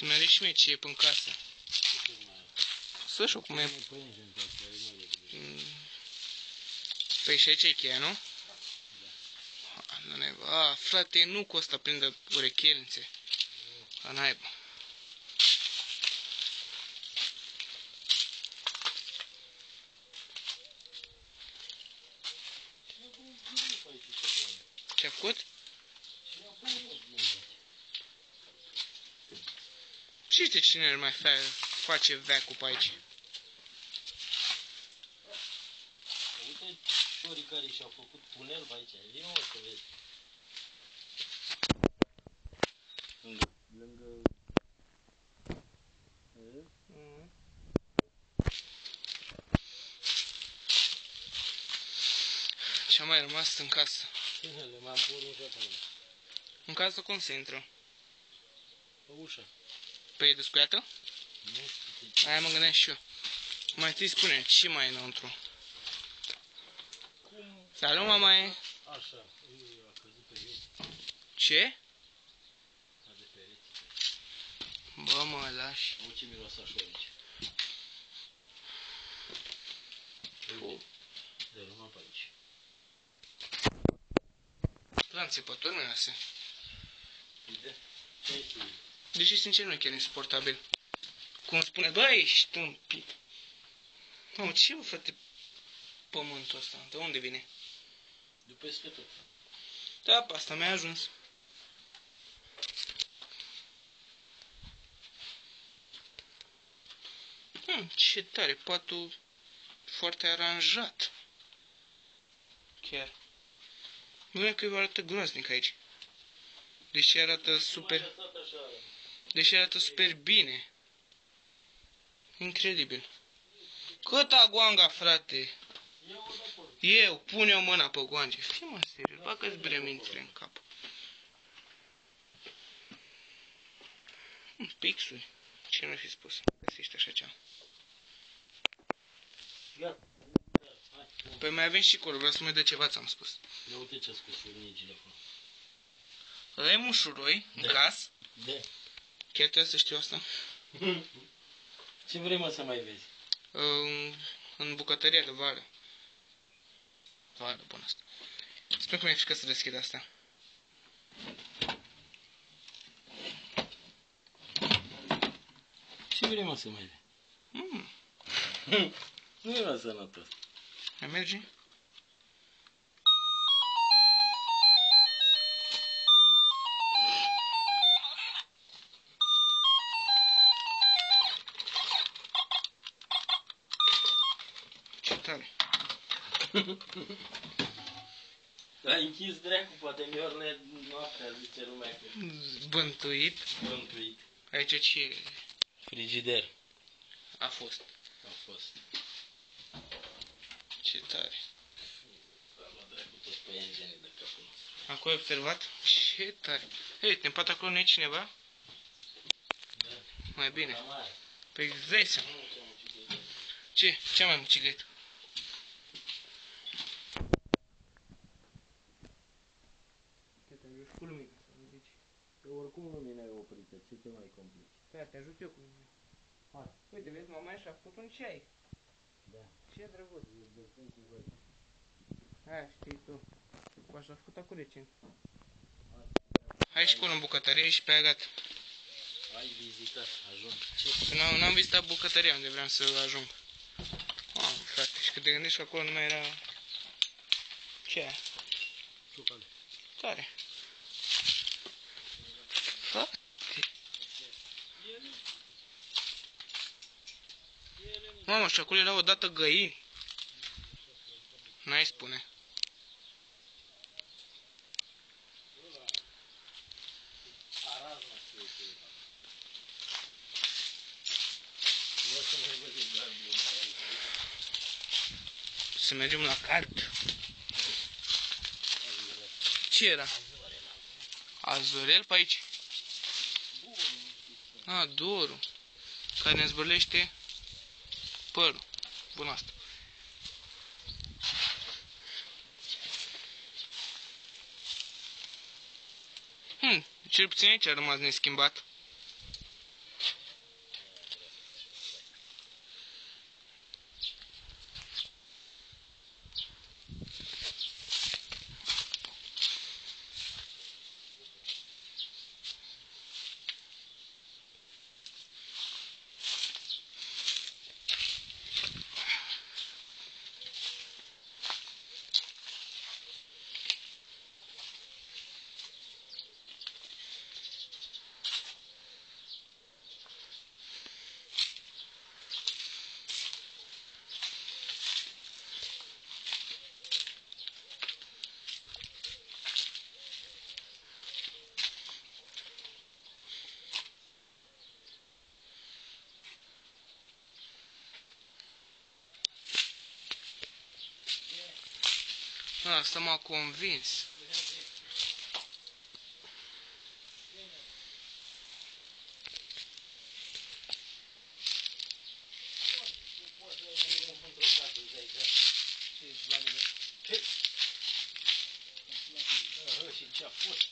Să-mi arăți și mie ce e pe-n casă. Să știu cum e. Păi și aici e cheia, nu? A, frate, nu cu ăsta plin de urechelnițe. A naiba. Ce-a făcut? Și știi cine ar mai face veacul pe aici? Uite șorii care și-au făcut tunel pe aici. Vino mă să vezi. Lângă... Ce-a mai rămas în casă? Le m-am poruncat acolo. În casă cum se intră? Pe ușă. Pe e descuiată? Nu știu. Aia mă gândeam și eu. Mai întâi spune, ce mai e înăuntru? Cum? Salut, mamaie! Așa, a căzut pe mine. Ce? A de pereți. Bă, mă lași. Au ce miroase așa aici. Dărâma pe aici. Tranțipător nu iasă. Uite, ce ai tu? Deși, sincer, nu e chiar insuportabil. Cum spune, bă, ești tâmpit. Mamă, ce bă, frate, pământul ăsta? De unde vine? De peste tot. Da, pe asta mi-a ajuns. Ce tare, patul foarte aranjat. Chiar. Nu că arată groaznic aici. Deși arată super... Deși arată super bine. Incredibil. Câta goanga, frate? Eu, pune o mâna pe goange. Fii mă serios, bagă-ți bremințele în cap. Pixuri. Ce nu fi spus? Găsești așa ceva. Păi mai avem și acolo, vreau să mai dă ceva, ți-am spus. Ia uite ce-a scos furnigile acolo. Ăla e mușuroi, în casă. Da. Chiar trebuie să știu asta. Ce vrei mă să mai vezi? În bucătăria de vară. Vară, bună asta. Spune cum e frică să deschid asta. Ce vrei mă să mai vezi? Nu era sănătos. Mai merge? Ce tare. Ai închis dracu, poate mi-orne noaptea, zice lumea că... Bântuit. Bântuit. Aici ce e? Frigider. A fost. A fost. Ce tare. A luat dracu toți păienjenii de capul nostru. Acolo ai observat? Ce tare. Hei, în pat acolo nu e cineva? Da. Mai bine. La mare. Păi îți dai seama. Nu ce-am uciglit. Ce? Ce mai muciglit? Te ajut cu lumina, să nu zici. Că oricum lumina e oprită, ce te mai complici? Păi, te ajut eu cu lumina. Hai. Uite, vezi, mama și-a făcut un ceai. Da. Ce drăguț. Îl bătăm cu voi. Aia știi tu. Cu așa a făcut acum recent. Hai și acolo în bucătărie și pe aia gata. Ai vizitat, ajung. Că n-am vizitat bucătăria unde vreau să ajung. Frate, și când te gândești că acolo nu mai era... Ce aia? Ciucale. Tare. Frate. Mamă, și acolo era odată găini. N-ai spune. Să mergem la card. Ce era? Azorel pe aici? A, dorul. Care ne zbârlește părul. Bun asta. Cel puțin aici a rămas neschimbat. Asta m-a convins. Și ce a fost?